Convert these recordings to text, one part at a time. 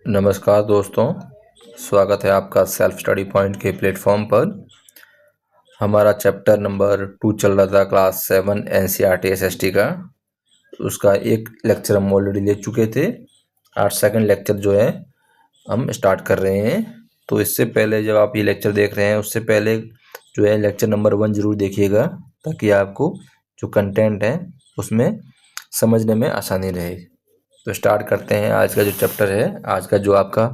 नमस्कार दोस्तों, स्वागत है आपका सेल्फ स्टडी पॉइंट के प्लेटफॉर्म पर। हमारा चैप्टर नंबर 2 चल रहा था क्लास 7 एनसीईआरटी एसएसटी का। उसका एक लेक्चर हम ऑलरेडी ले चुके थे। आज सेकंड लेक्चर जो है हम स्टार्ट कर रहे हैं। तो इससे पहले जब आप ये लेक्चर देख रहे हैं उससे पहले जो है लेक्चर नंबर 1 ज़रूर देखिएगा, ताकि आपको जो कंटेंट है उसमें समझने में आसानी रहे। तो स्टार्ट करते हैं आज का जो चैप्टर है, आज का जो आपका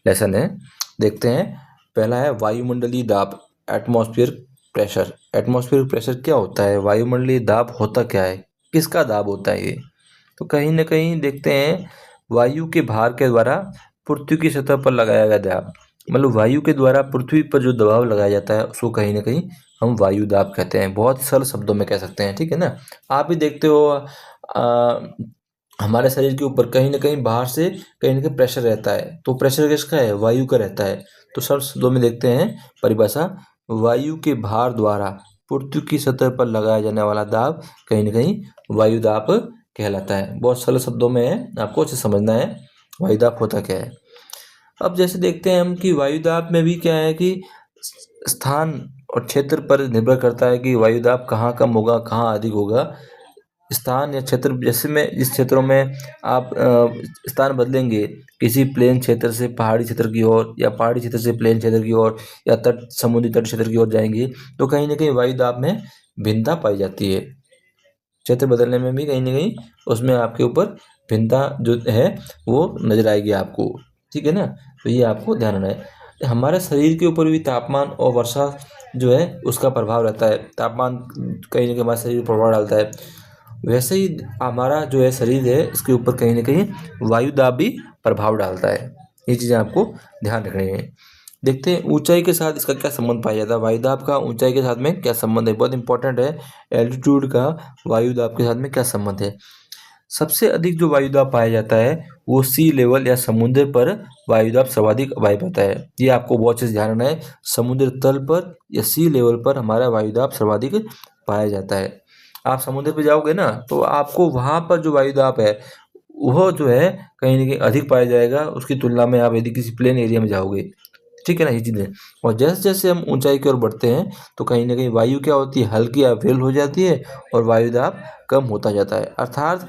लेसन है। देखते हैं, पहला है वायुमंडलीय दाब, एटमॉस्फेयर प्रेशर। एटमॉस्फेयर प्रेशर क्या होता है, वायुमंडलीय दाब होता क्या है, किसका दाब होता है ये। तो कहीं ना कहीं देखते हैं वायु के भार के द्वारा पृथ्वी की सतह पर लगाया गया दाब, मतलब वायु के द्वारा पृथ्वी पर जो दबाव लगाया जाता है उसको कहीं ना कहीं हम वायु दाब कहते हैं। बहुत ही सरल शब्दों में कह सकते हैं, ठीक है ना। आप भी देखते हो हमारे शरीर के ऊपर कहीं ना कहीं बाहर से कहीं ना कहीं प्रेशर रहता है। तो प्रेशर किसका है, वायु का रहता है। तो सरल शब्दों में देखते हैं परिभाषा, वायु के भार द्वारा पृथ्वी की सतह पर लगाया जाने वाला दाब कहीं ना कहीं वायु दाब कहलाता है। बहुत सरल शब्दों में है, आपको अच्छे समझना है वायु दाब होता क्या है। अब जैसे देखते हैं हम कि वायु दाब में भी क्या है कि स्थान और क्षेत्र पर निर्भर करता है कि वायु दाब कहाँ कम होगा कहाँ अधिक होगा। स्थान या क्षेत्र, जैसे में जिस क्षेत्रों में आप स्थान बदलेंगे, किसी प्लेन क्षेत्र से पहाड़ी क्षेत्र की ओर या पहाड़ी क्षेत्र से प्लेन क्षेत्र की ओर या तट समुद्री तट क्षेत्र की ओर जाएंगे तो कहीं ना कहीं वायु दाब में भिन्नता पाई जाती है। क्षेत्र बदलने में भी कहीं ना कहीं उसमें आपके ऊपर भिन्नता जो है वो नजर आएगी आपको, ठीक है ना। तो ये आपको ध्यान रखना है। हमारे शरीर के ऊपर भी तापमान और वर्षा जो है उसका प्रभाव रहता है। तापमान कहीं ना कहीं हमारे शरीर पर प्रभाव डालता है, वैसे ही हमारा जो है शरीर है इसके ऊपर कहीं ना कहीं वायु दाब भी प्रभाव डालता है। ये चीज़ें आपको ध्यान रखनी है। देखते हैं ऊंचाई के साथ इसका क्या संबंध पाया जाता है। वायु दाब का ऊंचाई के साथ में क्या संबंध है, बहुत इंपॉर्टेंट है। एल्टीट्यूड का वायु दाब के साथ में क्या संबंध है। सबसे अधिक जो वायु दाब पाया जाता है वो सी लेवल या समुद्र पर वायु दाब सर्वाधिक पाया जाता है। ये आपको बहुत चीज़ ध्यान रखना है, समुद्र तल पर या सी लेवल पर हमारा वायु दाब सर्वाधिक पाया जाता है। आप समुद्र पे जाओगे ना तो आपको वहाँ पर जो वायु दाब है वह जो है कहीं ना कहीं अधिक पाया जाएगा उसकी तुलना में आप यदि किसी प्लेन एरिया में जाओगे, ठीक है ना। ये चीज़ें, और जैसे जैसे हम ऊंचाई की ओर बढ़ते हैं तो कहीं ना कहीं वायु क्या होती है, हल्की या विरल हो जाती है और वायु दाब कम होता जाता है। अर्थात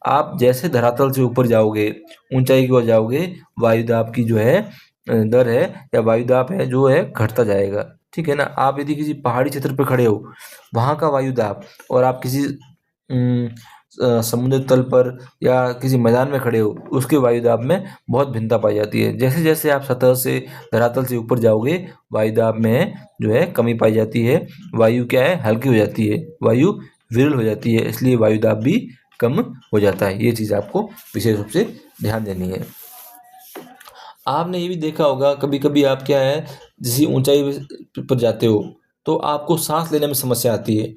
आप जैसे धरातल से ऊपर जाओगे, ऊंचाई की ओर जाओगे, वायु दाब की जो है दर है या वायु दाब है जो है घटता जाएगा, ठीक है ना। आप यदि किसी पहाड़ी क्षेत्र पर खड़े हो वहाँ का वायु दाब और आप किसी समुद्र तल पर या किसी मैदान में खड़े हो उसके वायु दाब में बहुत भिन्नता पाई जाती है। जैसे जैसे आप सतह से धरातल से ऊपर जाओगे वायु दाब में जो है कमी पाई जाती है। वायु क्या है, हल्की हो जाती है, वायु विरल हो जाती है, इसलिए वायु दाब भी कम हो जाता है। ये चीज़ आपको विशेष रूप से ध्यान देनी है। आपने ये भी देखा होगा कभी कभी आप क्या है, जिस ऊंचाई पर जाते हो तो आपको सांस लेने में समस्या आती है।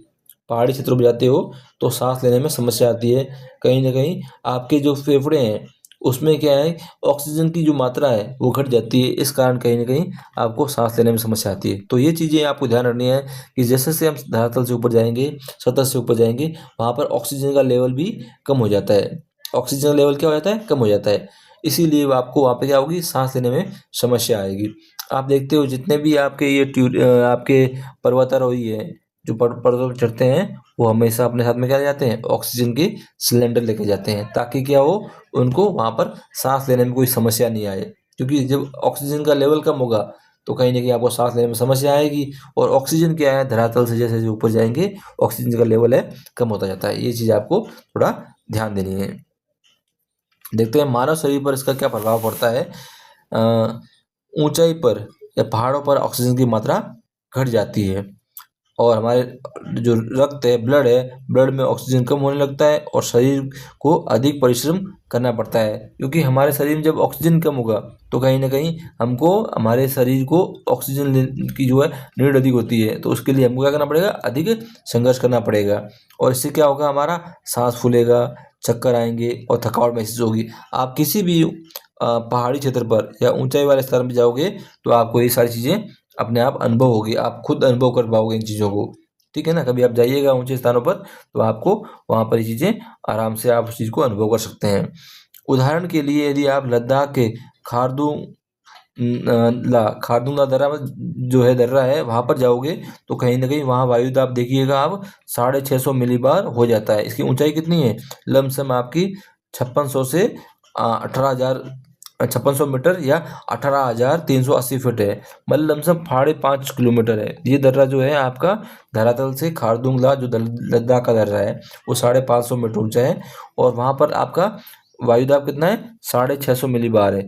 पहाड़ी क्षेत्रों में जाते हो तो सांस लेने में समस्या आती है। कहीं ना कहीं आपके जो फेफड़े हैं उसमें क्या है, ऑक्सीजन की जो मात्रा है वो घट जाती है। इस कारण कहीं ना कहीं आपको सांस लेने में समस्या आती है। तो ये चीज़ें आपको ध्यान रखनी है कि जैसे जैसे हम धरातल से ऊपर जाएंगे, सतह से ऊपर जाएंगे, वहाँ पर ऑक्सीजन का लेवल भी कम हो जाता है। ऑक्सीजन लेवल क्या हो जाता है, कम हो जाता है। इसीलिए आपको वहाँ पे क्या होगी, सांस लेने में समस्या आएगी। आप देखते हो जितने भी आपके आपके पर्वतारोही है जो पर्वतों पर चढ़ते हैं वो हमेशा अपने साथ में क्या ले जाते हैं, ऑक्सीजन के सिलेंडर लेके जाते हैं, ताकि क्या हो, उनको वहाँ पर सांस लेने में कोई समस्या नहीं आए। क्योंकि जब ऑक्सीजन का लेवल कम होगा तो कहीं ना कहीं आपको सांस लेने में समस्या आएगी। और ऑक्सीजन क्या है, धरातल से जैसे जैसे ऊपर जाएंगे ऑक्सीजन का लेवल है कम होता जाता है। ये चीज़ आपको थोड़ा ध्यान देनी है। देखते हैं मानव शरीर पर इसका क्या प्रभाव पड़ता है। ऊंचाई पर या पहाड़ों पर ऑक्सीजन की मात्रा घट जाती है और हमारे जो रक्त है, ब्लड में ऑक्सीजन कम होने लगता है और शरीर को अधिक परिश्रम करना पड़ता है। क्योंकि हमारे शरीर में जब ऑक्सीजन कम होगा तो कहीं ना कहीं हमको हमारे शरीर को ऑक्सीजन की जो है नीड अधिक होती है। तो उसके लिए हमको क्या करना पड़ेगा, अधिक संघर्ष करना पड़ेगा। और इससे क्या होगा, हमारा सांस फूलेगा, चक्कर आएंगे और थकावट महसूस होगी। आप किसी भी पहाड़ी क्षेत्र पर या ऊंचाई वाले स्थान पर जाओगे तो आपको ये सारी चीज़ें अपने आप अनुभव होगी, आप खुद अनुभव कर पाओगे इन चीज़ों को, ठीक है ना। कभी आप जाइएगा ऊंचे स्थानों पर तो आपको वहाँ पर ये चीज़ें आराम से आप उस चीज़ को अनुभव कर सकते हैं। उदाहरण के लिए यदि आप लद्दाख के खारदुंगला दर्रा में जो है दर्रा है वहाँ पर जाओगे तो कहीं ना कहीं वहाँ वायु दाब देखिएगा आप 650 मिलीबार हो जाता है। इसकी ऊंचाई कितनी है? लमसम आपकी 5600 से 18,000 5600 मीटर या 18,380 फीट है, मतलब लमसम 5.5 किलोमीटर है। ये दर्रा जो है आपका धरातल से खारदुंगला जो लद्दाख का दर्रा है वो 550 मीटर ऊंचा है और वहाँ पर आपका वायुदाब कितना है? 650 मिलीबार है।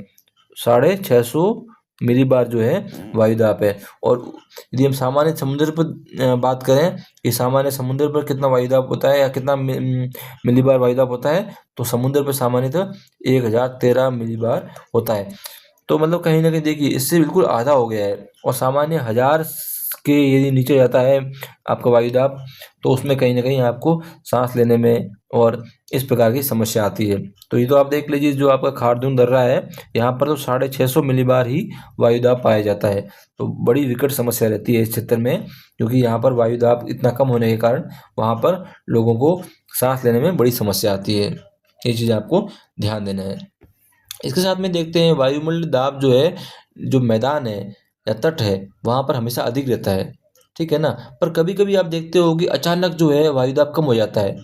650 मिलीबार जो है वायुदाब है। और यदि हम सामान्य समुद्र पर बात करें कि सामान्य समुद्र पर कितना वायुदाब होता है या कितना मिलीबार वायुदाब होता है, तो समुद्र पर सामान्यतः 1013 मिलीबार होता है। तो मतलब कहीं ना कहीं देखिए इससे बिल्कुल आधा हो गया है। और सामान्य 1000 के यदि नीचे जाता है आपका वायुदाब तो उसमें कहीं ना कहीं आपको सांस लेने में और इस प्रकार की समस्या आती है। तो ये तो आप देख लीजिए जो आपका खारदुंग दर्रा है यहाँ पर तो 650 मिलीबार ही वायुदाब पाया जाता है। तो बड़ी विकट समस्या रहती है इस क्षेत्र में, क्योंकि यहाँ पर वायुदाब इतना कम होने के कारण वहाँ पर लोगों को सांस लेने में बड़ी समस्या आती है। ये चीज़ आपको ध्यान देना है। इसके साथ में देखते हैं वायुमंडलीय दाब जो है, जो मैदान है या तट है वहाँ पर हमेशा अधिक रहता है, ठीक है ना। पर कभी कभी आप देखते हो कि अचानक जो है वायुदाब कम हो जाता है,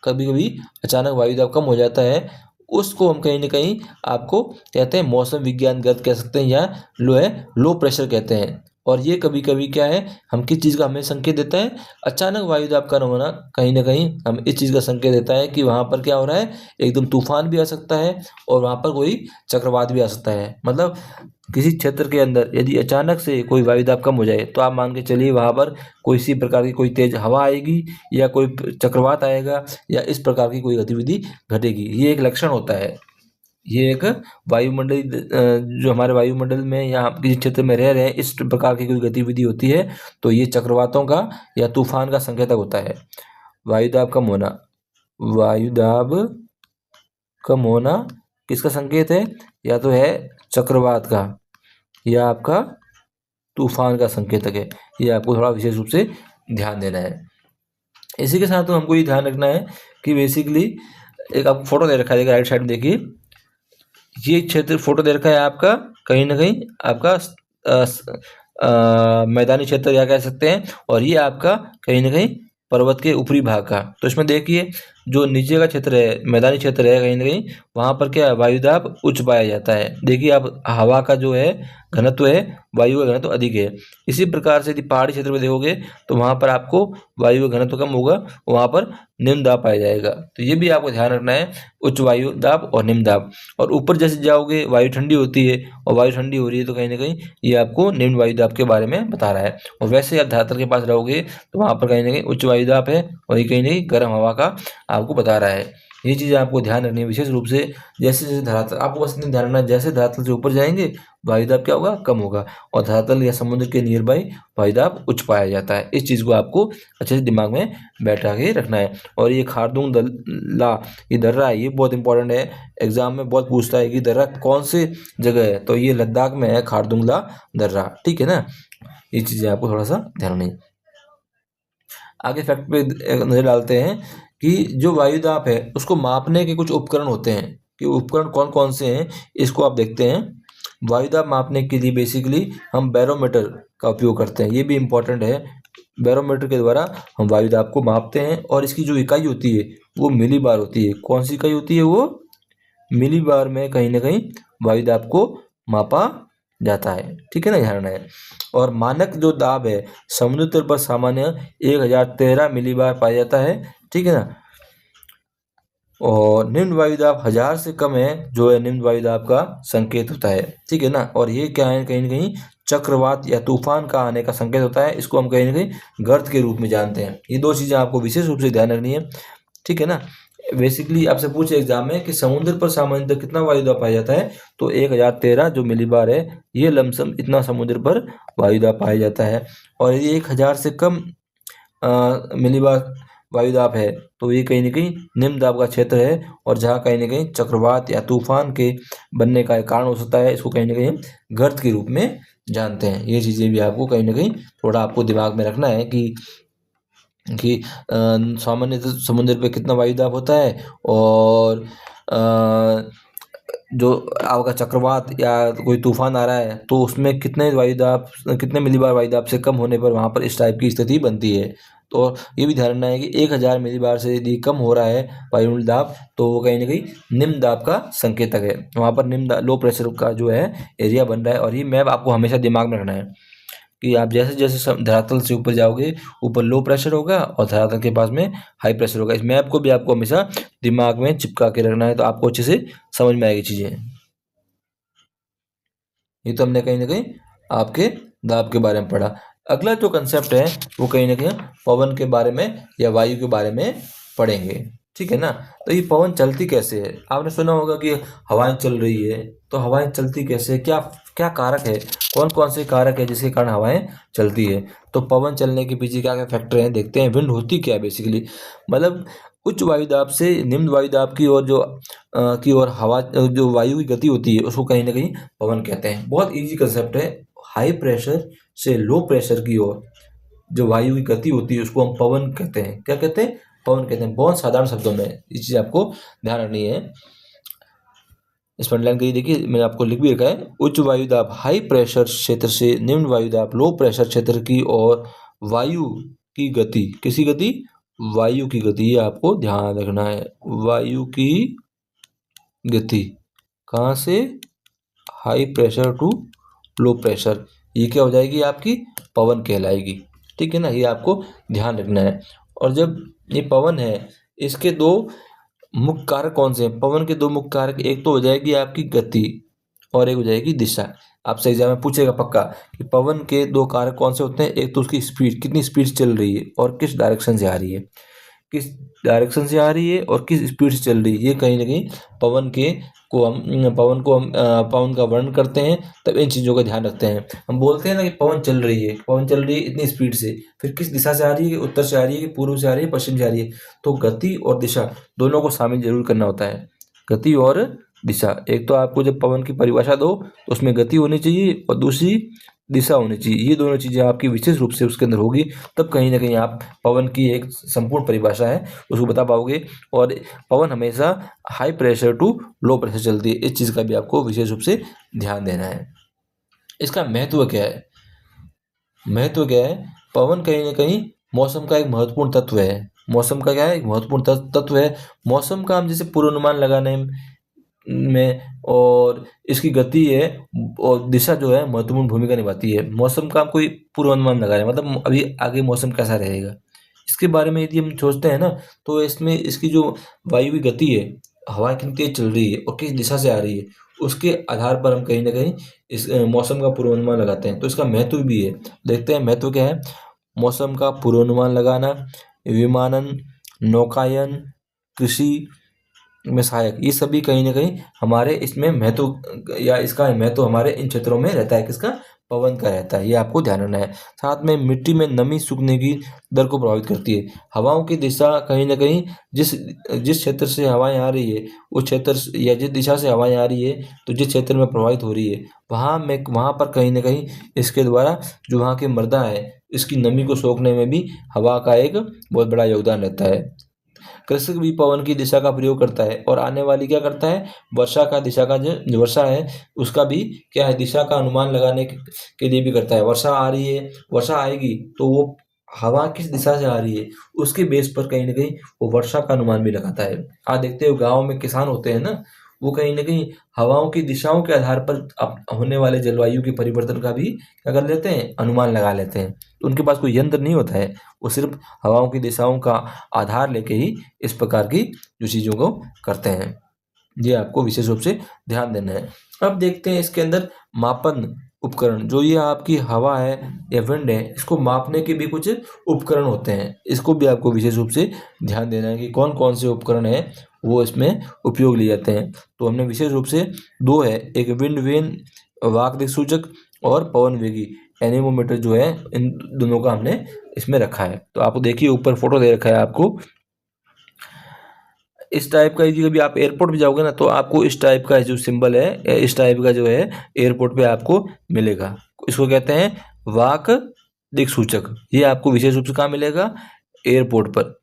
कभी कभी अचानक वायुदाब कम हो जाता है। उसको हम कहीं ना कहीं आपको कहते हैं मौसम विज्ञानगत कह सकते हैं या लो प्रेशर कहते हैं। और ये कभी कभी क्या है, हम किस चीज़ का हमें संकेत देता है? अचानक वायुदाब का होना कहीं ना कहीं हम इस चीज़ का संकेत देता है कि वहाँ पर क्या हो रहा है, एकदम तूफान भी आ सकता है और वहाँ पर कोई चक्रवात भी आ सकता है। मतलब किसी क्षेत्र के अंदर यदि अचानक से कोई वायुदाब कम हो जाए तो आप मान के चलिए वहाँ पर कोई सी प्रकार की कोई तेज हवा आएगी या कोई चक्रवात आएगा या इस प्रकार की कोई गतिविधि घटेगी। ये एक लक्षण होता है। ये एक वायुमंडल जो हमारे वायुमंडल में या आप किसी क्षेत्र में रह रहे हैं इस प्रकार की कोई गतिविधि होती है तो ये चक्रवातों का या तूफान का संकेतक होता है। वायुदाब कम होना, वायुदाब कम होना किसका संकेत है? या तो है चक्रवात का या आपका तूफान का संकेतक है। ये आपको थोड़ा विशेष रूप से ध्यान देना है। इसी के साथ तो हमको ये ध्यान रखना है कि बेसिकली एक आपको फोटो दे रखा है, राइट साइड में देखिए, ये क्षेत्र फोटो दे रखा है आपका कहीं ना कहीं आपका मैदानी क्षेत्र या कह सकते हैं, और ये आपका कहीं ना कहीं पर्वत के ऊपरी भाग का। तो इसमें देखिए जो नीचे का क्षेत्र है, मैदानी क्षेत्र है, कहीं ना कहीं वहाँ पर क्या है, वायुदाब उच्च पाया जाता है। देखिए आप हवा का जो है घनत्व है, वायु का घनत्व अधिक है। इसी प्रकार से यदि पहाड़ी क्षेत्र में देखोगे तो वहाँ पर आपको वायु का घनत्व कम होगा, वहाँ पर निम्न दाब पाया जाएगा। तो ये भी आपको ध्यान रखना है, उच्च वायु दाब और निम्न दाब। और ऊपर जैसे जाओगे वायु ठंडी होती है और वायु ठंडी हो रही है तो कहीं ना कहीं ये आपको निम्न वायु दाब के बारे में बता रहा है। और वैसे आप धरातल के पास रहोगे तो वहाँ पर कहीं ना कहीं उच्च वायु दाब है और ये कहीं ना कहीं गर्म हवा का आपको बता रहा है। ये चीज़ें आपको ध्यान रखनी है विशेष रूप से। जैसे जैसे धरातल, आपको बस इतना ध्यान रखना है, जैसे धरातल से ऊपर जाएंगे वायुदाब क्या होगा, कम होगा, और धरातल या समुद्र के नियर बाई वायुदाब उच्च पाया जाता है। इस चीज़ को आपको अच्छे से दिमाग में बैठा के रखना है। और ये खारदुंग ला ये दर्रा है, ये बहुत इंपॉर्टेंट है, एग्जाम में बहुत पूछता है कि दर्रा कौन से जगह है, तो ये लद्दाख में है खारदुंगला दर्रा, ठीक है ना। ये चीज़ें आपको थोड़ा सा ध्यान रखनी है। आगे फैक्ट पे नजर डालते हैं कि जो वायुदाब है उसको मापने के कुछ उपकरण होते हैं, कि उपकरण कौन कौन से हैं इसको आप देखते हैं। वायुदाब मापने के लिए बेसिकली हम बैरोमीटर का उपयोग करते हैं, ये भी इम्पोर्टेंट है। बैरोमीटर के द्वारा हम वायुदाब को मापते हैं और इसकी जो इकाई होती है वो मिलीबार होती है। कौन सी इकाई होती है? वो मिलीबार में कहीं ना कहीं वायुदाब को मापा जाता है, ठीक है ना, ध्यान है। और मानक जो दाब है समुद्र तल पर सामान्य 1013 मिलीबार पाया जाता है, ठीक है ना। और निम्न वायुदाब 1000 से कम है जो है निम्न वायुदाब का संकेत होता है, ठीक है ना। और ये क्या है, कहीं ना कहीं चक्रवात या तूफान का आने का संकेत होता है। इसको हम कहीं ना कहीं गर्त के रूप में जानते हैं। ये दो चीज़ें आपको विशेष रूप से ध्यान रखनी है, ठीक है ना। बेसिकली आपसे पूछे एग्जाम में कि समुद्र पर सामान्यतः कितना वायुदाब पाया जाता है, तो 1013 जो मिलीबार है ये लमसम इतना समुद्र पर वायुदाब पाया जाता है। और यदि 1000 से कम मिलीबार वायुदाब है तो ये कहीं ना कहीं निम्न दाब का क्षेत्र है, और जहाँ कहीं ना कहीं चक्रवात या तूफान के बनने का कारण हो सकता है। इसको कहीं ना कहीं गर्त के रूप में जानते हैं। ये चीज़ें भी आपको कहीं ना कहीं थोड़ा आपको दिमाग में रखना है कि सामान्य समुद्र पे कितना वायुदाब होता है और जो आपका चक्रवात या कोई तूफान आ रहा है तो उसमें कितने मिलीबार वायुदाब से कम होने पर वहाँ पर इस टाइप की स्थिति बनती है। तो ये भी ध्यान रखना है कि 1000 मिलीबार से यदि कम हो रहा है वायुमंडल दाब तो वो कहीं ना कहीं निम्न दाब का संकेतक है। वहाँ पर लो प्रेशर का जो है एरिया बन रहा है। और ये मैप आपको हमेशा दिमाग में रखना है कि आप जैसे जैसे धरातल से ऊपर जाओगे, ऊपर लो प्रेशर होगा और धरातल के पास में हाई प्रेशर होगा। इस मैप को भी आपको हमेशा दिमाग में चिपका के रखना है, तो आपको अच्छे से समझ में आएगी चीज़ें। ये तो हमने कहीं ना कहीं आपके दाब के बारे में पढ़ा। अगला जो कंसेप्ट है वो कहीं ना कहीं पवन के बारे में या वायु के बारे में पढ़ेंगे, ठीक है ना। तो ये पवन चलती कैसे है? आपने सुना होगा कि हवाएं चल रही है, तो हवाएं चलती कैसे, क्या क्या कारक है, कौन कौन से कारक है जिसके कारण हवाएं चलती है। तो पवन चलने के पीछे क्या क्या फैक्टर हैं देखते हैं। विंड होती क्या है बेसिकली, मतलब उच्च वायुदाब से निम्न वायुदाब की ओर की ओर हवा जो वायु की गति होती है उसको कहीं ना कहीं पवन कहते हैं। बहुत इजी कंसेप्ट है। हाई प्रेशर से लो प्रेशर की ओर जो वायु की गति होती है उसको हम पवन कहते हैं। क्या कहते हैं? पवन कहते हैं। बहुत साधारण शब्दों में ये चीज़ आपको ध्यान रखनी है। इस पर लाइन कही देखिए, मैंने आपको लिख भी रखा है। उच्च वायुदाब हाई प्रेशर क्षेत्र से निम्न वायुदाब लो प्रेशर क्षेत्र की ओर वायु की गति, किसी गति? वायु की गति। ये आपको ध्यान रखना है, वायु की गति कहाँ से? High pressure to low pressure. ये क्या हो जाएगी? आपकी पवन कहलाएगी, ठीक है ना। ये आपको ध्यान रखना है। और जब ये पवन है, इसके दो मुख्य कारक कौन से हैं? पवन के दो मुख्य कारक, एक तो हो जाएगी आपकी गति और एक हो जाएगी दिशा। आपसे एग्जाम में पूछेगा पक्का कि पवन के दो कारक कौन से होते हैं। एक तो उसकी स्पीड, कितनी स्पीड से चल रही है और किस डायरेक्शन से आ रही है, किस डायरेक्शन से आ रही है और किस स्पीड से चल रही है। ये कहीं ना कहीं पवन का वर्णन करते हैं। तब इन चीज़ों का ध्यान रखते हैं। हम बोलते हैं ना कि पवन चल रही है, पवन चल रही है इतनी स्पीड से, फिर किस दिशा से आ रही है, कि उत्तर से आ रही है, कि पूर्व से आ रही है, पश्चिम से आ रही है। तो गति और दिशा दोनों को शामिल जरूर करना होता है, गति और दिशा। एक तो आपको जब पवन की परिभाषा दो तो उसमें गति होनी चाहिए और दूसरी दिशा होनी चाहिए। ये दोनों चीज़ें आपकी विशेष रूप से उसके अंदर होगी, तब कहीं ना कहीं आप पवन की एक संपूर्ण परिभाषा है उसको बता पाओगे। और पवन हमेशा high pressure to low pressure चलती है, इस चीज़ का भी आपको विशेष रूप से ध्यान देना है। इसका महत्व क्या है? महत्व क्या है? पवन कहीं ना कहीं मौसम का एक महत्वपूर्ण तत्व है। मौसम का क्या है? एक महत्वपूर्ण तत्व है। मौसम का हम जैसे पूर्वानुमान लगाने में और इसकी गति है और दिशा जो है महत्वपूर्ण भूमिका निभाती है। मौसम का हम कोई पूर्वानुमान लगा रहे हैं, मतलब अभी आगे मौसम कैसा रहेगा इसके बारे में यदि हम सोचते हैं ना, तो इसमें इसकी जो वायु की गति है, हवा कितनी तेज चल रही है और किस दिशा से आ रही है, उसके आधार पर हम कहीं ना कहीं इस मौसम का पूर्वानुमान लगाते हैं। तो इसका महत्व भी है। देखते हैं महत्व क्या है। मौसम का पूर्वानुमान लगाना, विमानन, नौकायन, कृषि में सहायक, ये सभी कहीं ना कहीं हमारे इसमें महत्व या इसका महत्व हमारे इन क्षेत्रों में रहता है। किसका? पवन का रहता है। ये आपको ध्यान रखना है। साथ में मिट्टी में नमी सूखने की दर को प्रभावित करती है। हवाओं की दिशा कहीं ना कहीं जिस जिस क्षेत्र से हवाएं आ रही है उस क्षेत्र या जिस दिशा से हवाएं आ रही है तो जिस क्षेत्र में प्रभावित हो रही है वहाँ पर कहीं ना कहीं इसके द्वारा जो वहाँ की मृदा है इसकी नमी को सोखने में भी हवा का एक बहुत बड़ा योगदान रहता है। कृषक भी पवन की दिशा का प्रयोग करता है और आने वाली क्या करता है? वर्षा का दिशा का जो वर्षा है उसका भी क्या है? दिशा का अनुमान लगाने के लिए भी करता है। वर्षा आ रही है, वर्षा आएगी तो वो हवा किस दिशा से आ रही है उसके बेस पर कहीं ना कहीं वो वर्षा का अनुमान भी लगाता है। आप देखते हो गाँव में किसान होते हैं ना, वो कहीं ना कहीं हवाओं की दिशाओं के आधार पर होने वाले जलवायु के परिवर्तन का भी क्या कर लेते हैं? अनुमान लगा लेते हैं। तो उनके पास कोई यंत्र नहीं होता है, वो सिर्फ हवाओं की दिशाओं का आधार लेके ही इस प्रकार की जो चीज़ों को करते हैं। ये आपको विशेष रूप से ध्यान देना है। अब देखते हैं इसके अंदर मापन उपकरण, जो ये आपकी हवा है या विंड है, इसको मापने के भी कुछ उपकरण होते हैं। इसको भी आपको विशेष रूप से ध्यान देना है कि कौन कौन से उपकरण हैं वो इसमें उपयोग लिए जाते हैं। तो हमने विशेष रूप से दो है, एक विंड वेन वाक दिक् सूचक और पवन वेगी एनेमोमीटर जो है, इन दोनों का हमने इसमें रखा है। तो आप देखिए ऊपर फोटो दे रखा है आपको इस टाइप का। यदि कभी आप एयरपोर्ट पे जाओगे ना तो आपको इस टाइप का जो सिंबल है, इस टाइप का जो है एयरपोर्ट पे आपको मिलेगा। इसको कहते हैं वाक दिक् सूचक। ये आपको विशेष रूप से कहाँ मिलेगा? एयरपोर्ट पर।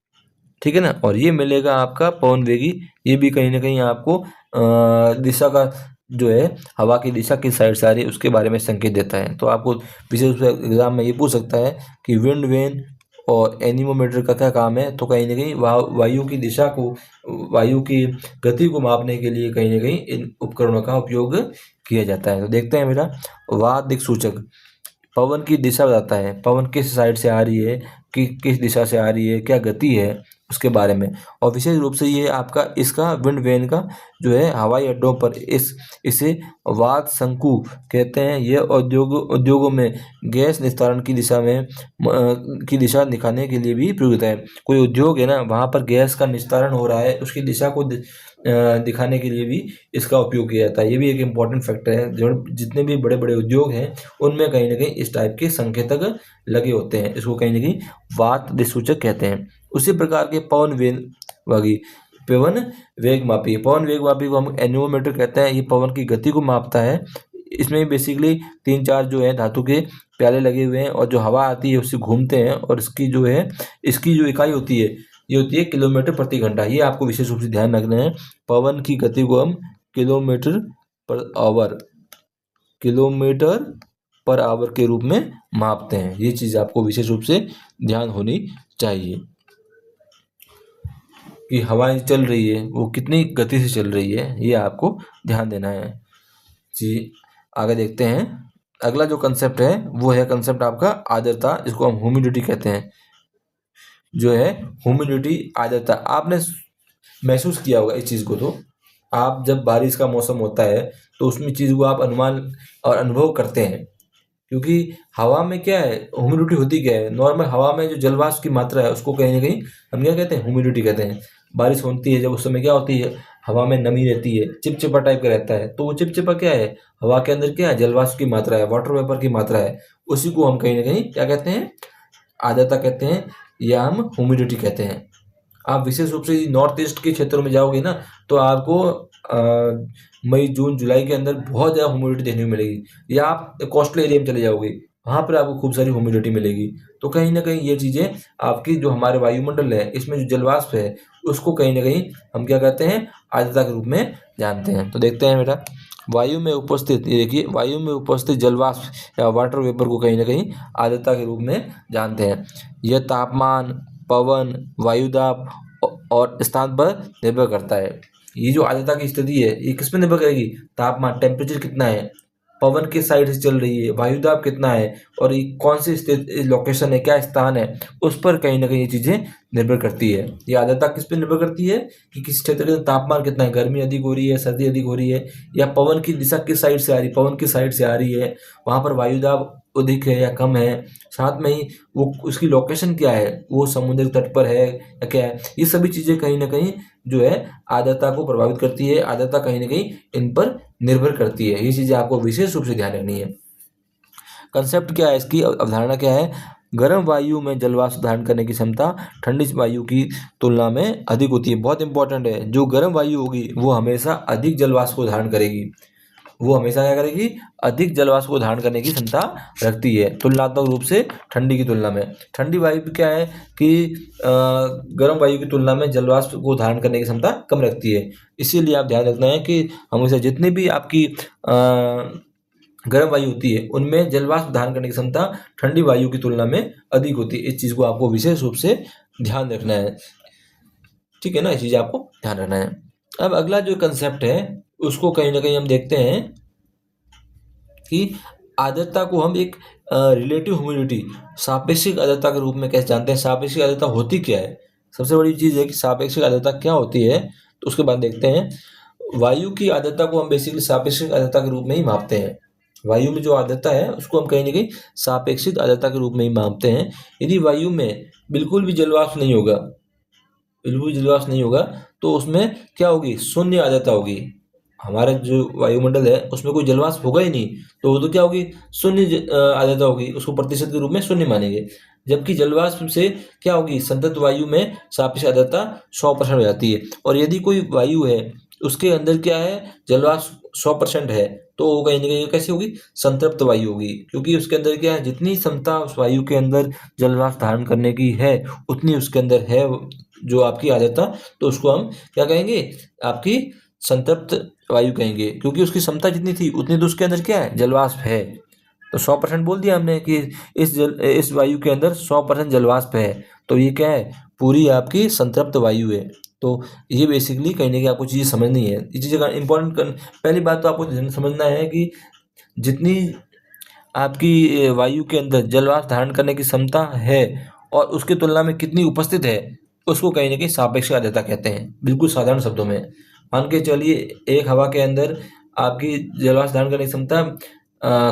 ठीक है ना। और ये मिलेगा आपका पवन वेगी, ये भी कहीं ना कहीं आपको दिशा का जो है हवा की दिशा किस साइड से आ रही है उसके बारे में संकेत देता है। तो आपको विशेष रूप से एग्जाम में ये पूछ सकता है कि विंड वेन और एनीमोमीटर का क्या काम है। तो कहीं ना कहीं वायु की दिशा को, वायु की गति को मापने के लिए कहीं ना कहीं इन उपकरणों का उपयोग किया जाता है। तो देखते हैं मेरा वात दिक् सूचक पवन की दिशा बताता है, पवन किस साइड से आ रही है, कि किस दिशा से आ रही है, क्या गति है उसके बारे में। और विशेष रूप से ये आपका इसका विंड वेन का जो है हवाई अड्डों पर इसे वात शंकु कहते हैं। यह उद्योगों में गैस निस्तारण की दिशा में की दिशा दिखाने के लिए भी प्रयुक्त होता है। कोई उद्योग है ना, वहाँ पर गैस का निस्तारण हो रहा है, उसकी दिशा को दिखाने के लिए भी इसका उपयोग किया जाता है। ये भी एक इम्पॉर्टेंट फैक्टर है। जो जितने भी बड़े बड़े उद्योग हैं उनमें कहीं ना कहीं इस टाइप के संकेतक लगे होते हैं, इसको कहीं ना कहीं वात दिक्सूचक कहते हैं। उसी प्रकार के पवन वेग मापी, पवन वेग मापी को हम एनीमोमीटर कहते हैं। ये पवन की गति को मापता है। इसमें बेसिकली 3-4 जो है धातु के प्याले लगे हुए हैं और जो हवा आती है उससे घूमते हैं, और इसकी जो इकाई होती है ये होती है किलोमीटर प्रति घंटा। ये आपको विशेष रूप से ध्यान रखना है। पवन की गति को हम किलोमीटर पर आवर के रूप में मापते हैं। ये चीज़ आपको विशेष रूप से ध्यान होनी चाहिए कि हवाएं चल रही है वो कितनी गति से चल रही है, ये आपको ध्यान देना है जी। आगे देखते हैं। अगला जो कंसेप्ट है वो है कंसेप्ट आपका आर्द्रता, इसको हम ह्यूमिडिटी कहते हैं। जो है ह्यूमिडिटी, आर्द्रता, आपने महसूस किया होगा इस चीज़ को। तो आप जब बारिश का मौसम होता है तो उसमें चीज़ को आप अनुमान और अनुभव करते हैं, क्योंकि हवा में क्या है, ह्यूमिडिटी होती क्या है, नॉर्मल हवा में जो जलवाष्प की मात्रा है उसको कहीं ना कहीं हम क्या कहते हैं, ह्यूमिडिटी कहते हैं। बारिश होती है जब उस समय क्या होती है, हवा में नमी रहती है, चिपचिपा टाइप का रहता है। तो वो चिपचिपा क्या है, हवा के अंदर क्या है, जलवाष्प की मात्रा है, वाटर वेपर की मात्रा है। उसी को हम कहीं ना कहीं क्या कहते हैं, आर्द्रता कहते हैं, या हम ह्यूमिडिटी कहते हैं। आप विशेष रूप से नॉर्थ ईस्ट के क्षेत्रों में जाओगे ना तो आपको मई जून जुलाई के अंदर बहुत ज़्यादा ह्यूमिडिटी देखने को मिलेगी, या आप कोस्टल एरिया में चले जाओगे वहाँ पर आपको खूब सारी ह्यूमिडिटी मिलेगी। तो कहीं ना कहीं ये चीज़ें आपकी जो हमारे वायुमंडल है इसमें जो जलवाष्प है उसको कहीं ना कहीं हम क्या कहते हैं, आर्द्रता के रूप में जानते हैं। तो देखते हैं बेटा, वायु में उपस्थित, ये देखिए वायु में उपस्थित जलवाष्प या वाटर वेपर को कहीं ना कहीं आर्द्रता के रूप में जानते हैं। यह तापमान, पवन, वायुदाब और स्थान पर निर्भर करता है। ये जो आर्द्रता की स्थिति है ये किस पर निर्भर करेगी, तापमान, टेम्परेचर कितना है, पवन किस साइड से चल रही है, वायुदाब कितना है, और ये कौन सी स्थित लोकेशन है, क्या स्थान है, उस पर कहीं ना कहीं ये चीज़ें निर्भर करती है। ये आर्द्रता किस पर निर्भर करती है कि किस क्षेत्र का तापमान कितना है, गर्मी अधिक हो रही है, सर्दी अधिक हो रही है, या पवन की दिशा किस साइड से आ रही है, पवन किस साइड से आ रही है, वहाँ पर वायुदाब अधिक है या कम है, साथ में ही वो उसकी लोकेशन क्या है, वो समुद्र तट पर है या क्या है। ये सभी चीज़ें कहीं ना कहीं जो है आर्द्रता को प्रभावित करती है। आर्द्रता कहीं ना कहीं इन पर निर्भर करती है। ये चीज़ें आपको विशेष रूप से ध्यान रखनी है। कंसेप्ट क्या है, इसकी अवधारणा क्या है, गर्म वायु में जलवाष्प धारण करने की क्षमता ठंडी वायु की तुलना में अधिक होती है। बहुत इंपॉर्टेंट है, जो गर्म वायु होगी वो हमेशा अधिक जलवाष्प को धारण करेगी, वो हमेशा क्या करेगी, अधिक जलवाष्प को धारण करने की क्षमता रखती है तुलनात्मक रूप से ठंडी की तुलना में। ठंडी वायु क्या है कि गर्म वायु की तुलना में जलवाष्प को धारण करने की क्षमता कम रखती है। इसीलिए आप ध्यान रखना है कि हमेशा जितनी भी आपकी गर्म वायु होती है उनमें जलवाष्प धारण करने की क्षमता ठंडी वायु की तुलना में अधिक होती है। इस चीज़ को आपको विशेष रूप से ध्यान रखना है, ठीक है ना, इस चीज़ आपको ध्यान रखना है। अब अगला जो कंसेप्ट है उसको कहीं ना कहीं हम देखते हैं कि आर्द्रता को हम एक रिलेटिव ह्यूमिडिटी, सापेक्षिक आर्द्रता के रूप में कैसे जानते हैं। सापेक्षिक आर्द्रता होती क्या है, सबसे बड़ी चीज़ है कि सापेक्षिक आर्द्रता क्या होती है, तो उसके बाद देखते हैं। वायु की आर्द्रता को हम बेसिकली सापेक्षिक आर्द्रता के रूप में ही मापते हैं। वायु में जो आर्द्रता है उसको हम कहीं ना कहीं सापेक्षिक आर्द्रता के रूप में ही मापते हैं। यदि वायु में बिल्कुल भी जलवाष्प नहीं होगा, तो उसमें क्या होगी, शून्य आर्द्रता होगी। हमारा जो वायुमंडल है उसमें कोई जलवाष्प होगा ही नहीं, तो वो तो क्या होगी, शून्य आर्द्रता होगी, उसको प्रतिशत के रूप में शून्य मानेंगे। जबकि जलवाष्प से क्या होगी, संतृप्त वायु में सापेक्षिक आर्द्रता 100% हो जाती है। और यदि कोई वायु है उसके अंदर क्या है, जलवाष्प 100% है, तो वो कहीं ना कहीं कैसी होगी, संतृप्त वायु होगी, क्योंकि उसके अंदर क्या है, जितनी क्षमता उस वायु के अंदर जलवाष्प धारण करने की है उतनी उसके अंदर है जो आपकी आर्द्रता, तो उसको हम क्या कहेंगे, आपकी संतृप्त वायु कहेंगे, क्योंकि उसकी क्षमता जितनी थी उतनी तो उसके अंदर क्या है, जलवाष्प है। तो 100% बोल दिया हमने कि इस वायु के अंदर 100% जलवाष्प है, तो ये क्या है, पूरी आपकी संतृप्त वायु है। तो ये बेसिकली कहीं ना कहीं आपको चीज़ समझनी है, ये चीज़ें इंपॉर्टेंट। पहली बात तो आपको समझना है कि जितनी आपकी वायु के अंदर जलवाष्प धारण करने की क्षमता है और उसकी तुलना में कितनी उपस्थित है, उसको कहीं ना कहीं सापेक्ष आर्द्रता कहते हैं, बिल्कुल साधारण शब्दों में। मान के चलिए एक हवा के अंदर आपकी जलवाष्प धारण करने की क्षमता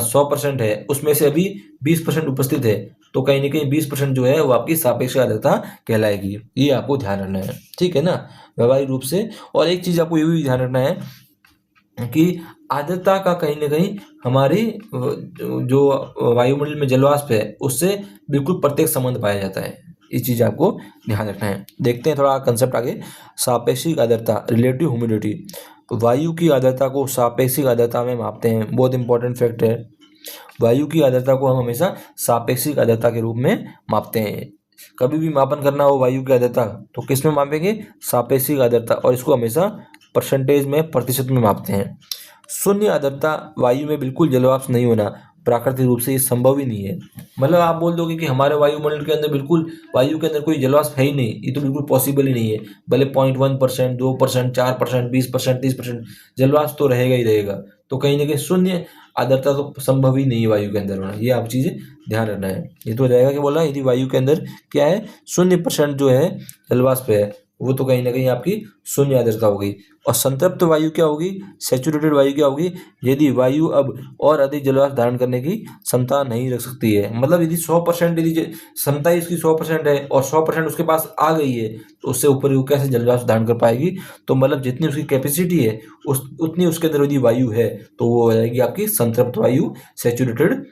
100% है, उसमें से अभी 20% उपस्थित है, तो कहीं ना कहीं 20% जो है वो आपकी सापेक्ष आर्द्रता कहलाएगी। ये आपको ध्यान रखना है, ठीक है ना, व्यावहारिक रूप से। और एक चीज़ आपको ये भी ध्यान रखना है कि आर्द्रता का कहीं ना कहीं हमारी जो वायुमंडल में जलवाष्प है उससे बिल्कुल प्रत्यक्ष संबंध पाया जाता है। ये चीज़ आपको ध्यान रखना है। देखते हैं थोड़ा कंसेप्ट आगे। सापेक्षिक आर्द्रता, रिलेटिव ह्यूमिडिटी। वायु की आर्द्रता को सापेक्षिक आर्द्रता में मापते हैं, बहुत इंपॉर्टेंट फैक्ट है। वायु की आर्द्रता को हम हमेशा सापेक्षिक आर्द्रता के रूप में मापते हैं। कभी भी मापन करना हो वायु की आर्द्रता तो किस में मापेंगे, सापेक्षिक आर्द्रता, और इसको हमेशा परसेंटेज में, प्रतिशत में मापते हैं। शून्य आर्द्रता, वायु में बिल्कुल जलवाष्प नहीं होना, प्राकृतिक रूप से ये संभव ही नहीं है। मतलब आप बोल दोगे कि हमारे वायुमंडल के अंदर बिल्कुल, वायु के अंदर कोई जलवाष्प है ही नहीं, ये तो बिल्कुल पॉसिबल ही नहीं है। भले 0.1%, 2%, 4%, 20%, 30% जलवाष्प तो रहेगा ही रहेगा। तो कहीं ना कहीं शून्य आर्द्रता तो संभव ही नहीं है वायु के अंदर होना, ये आप चीज़ें ध्यान रखना है। ये तो रहेगा कि बोला यदि वायु के अंदर क्या है, 0% जो है जलवाष्प है, वो तो कहीं ना कहीं आपकी शून्य आर्द्रता होगी। और संतृप्त वायु क्या होगी, सैचुरेटेड वायु क्या होगी, यदि वायु अब और अधिक जलवाष्प धारण करने की क्षमता नहीं रख सकती है। मतलब यदि 100%, यदि क्षमता ही इसकी 100% है और 100% उसके पास आ गई है, तो उससे ऊपर वो कैसे जलवाष्प धारण कर पाएगी। तो मतलब जितनी उसकी कैपेसिटी है उतनी उसके अंदर यदि वायु है तो वो हो जाएगी आपकी संतृप्त वायु, सैचुरेटेड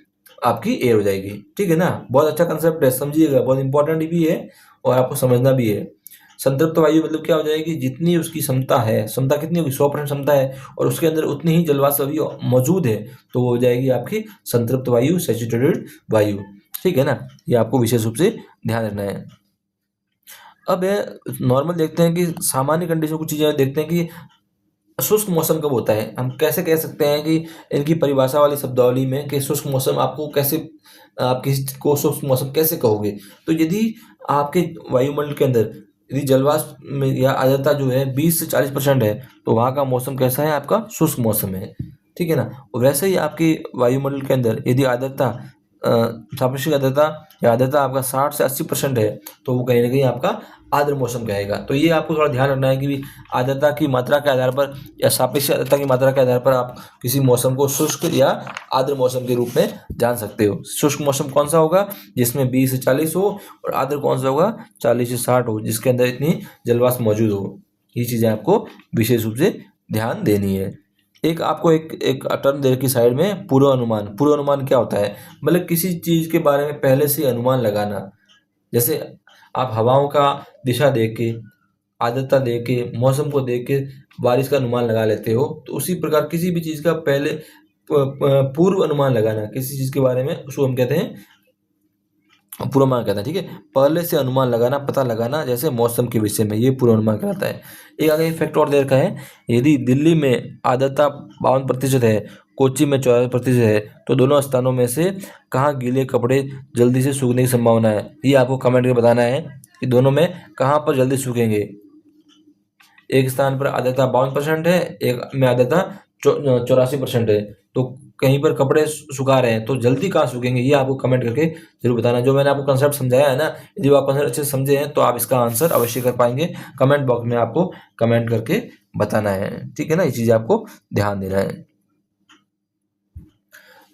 आपकी एयर हो जाएगी। ठीक है ना, बहुत अच्छा कंसेप्ट है, समझिएगा, बहुत इंपॉर्टेंट भी है और आपको समझना भी है। संतृप्त वायु मतलब क्या हो जाएगी, जितनी उसकी क्षमता है, क्षमता कितनी होगी, 100% क्षमता है और उसके अंदर उतनी ही जलवाष्प अभी मौजूद है, तो वो हो जाएगी आपकी संतृप्त वायु, सैचुरेटेड वायु। ठीक है ना, ये आपको विशेष रूप से ध्यान रखना है। अब नॉर्मल देखते हैं कि सामान्य कंडीशन, कुछ चीज़ें देखते हैं कि शुष्क मौसम कब होता है। हम कैसे कह सकते हैं कि इनकी परिभाषा वाली शब्दावली में कि शुष्क मौसम आपको कैसे, आप किसी को शुष्क मौसम कैसे कहोगे। तो यदि आपके वायुमंडल के अंदर यदि जलवाष्प में या आर्द्रता जो है 20 से 40% है, तो वहाँ का मौसम कैसा है, आपका शुष्क मौसम है। ठीक है ना, और वैसे ही आपके वायुमंडल के अंदर यदि आर्द्रता सापेक्षिक आर्द्रता या आर्द्रता आपका 60 से 80% है, तो वो कहीं ना कहीं आपका आर्द्र मौसम कहेगा। तो ये आपको थोड़ा ध्यान रखना है कि आर्द्रता की मात्रा के आधार पर या सापेक्ष आर्द्रता की मात्रा के आधार पर आप किसी मौसम को शुष्क या आर्द्र मौसम के रूप में जान सकते हो। शुष्क मौसम कौन सा होगा, जिसमें 20 से 40 हो, और आर्द्र कौन सा होगा, 40 से 60 हो, जिसके अंदर इतनी जलवाष्प मौजूद हो। ये चीज़ें आपको विशेष रूप से ध्यान देनी है। एक आपको एक टर्म दे रखी साइड में, पूर्वानुमान। पूर्वानुमान क्या होता है, मतलब किसी चीज़ के बारे में पहले से अनुमान लगाना। जैसे आप हवाओं का दिशा देख के, आर्द्रता देख के, मौसम को देख के बारिश का अनुमान लगा लेते हो, तो उसी प्रकार किसी भी चीज़ का पहले पूर्व अनुमान लगाना, किसी चीज़ के बारे में, उसको हम कहते हैं पूर्वानुमान कहते हैं। ठीक है, पहले से अनुमान लगाना, पता लगाना, जैसे मौसम के विषय में, ये पूर्वानुमान कहलाता है। एक आगे फैक्ट और दे रखा है, यदि दिल्ली में आर्द्रता 52% है, कोच्चि में 44% है, तो दोनों स्थानों में से कहाँ गीले कपड़े जल्दी से सूखने की संभावना है। ये आपको कमेंट करके बताना है कि दोनों में कहाँ पर जल्दी सूखेंगे। एक स्थान पर आर्द्रता 52% है, एक में आर्द्रता 84% है, तो कहीं पर कपड़े सुखा रहे हैं तो जल्दी कहाँ सूखेंगे, ये आपको कमेंट करके जरूर बताना। जो मैंने आपको कंसेप्ट समझाया है ना, यदि आप कंसेप्ट अच्छे से समझे हैं तो आप इसका आंसर अवश्य कर पाएंगे। कमेंट बॉक्स में आपको कमेंट करके बताना है। ठीक है ना, ये चीज़ आपको ध्यान देना है।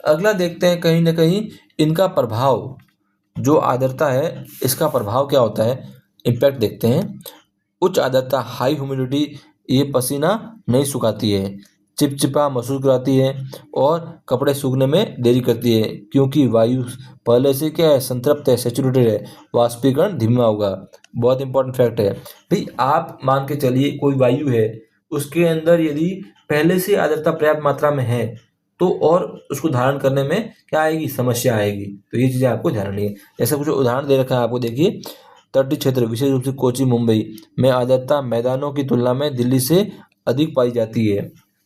अगला देखते हैं, कहीं ना कहीं इनका प्रभाव, जो आर्द्रता है इसका प्रभाव क्या होता है, इम्पैक्ट देखते हैं। उच्च आर्द्रता, हाई ह्यूमिडिटी, ये पसीना नहीं सुखाती है, चिपचिपा महसूस कराती है और कपड़े सूखने में देरी करती है, क्योंकि वायु पहले से क्या है, संतृप्त है, सैचुरेटेड है, वाष्पीकरण धीमा होगा। बहुत इंपॉर्टेंट फैक्ट है भाई। आप मान के चलिए कोई वायु है, उसके अंदर यदि पहले से आर्द्रता पर्याप्त मात्रा में है, तो और उसको धारण करने में क्या आएगी, समस्या आएगी। तो ये चीज़ें आपको ध्यान रखनी है। जैसे कुछ उदाहरण दे रखा है आपको, देखिए तटीय क्षेत्र विशेष रूप से कोची मुंबई में आर्द्रता मैदानों की तुलना में दिल्ली से अधिक पाई जाती है,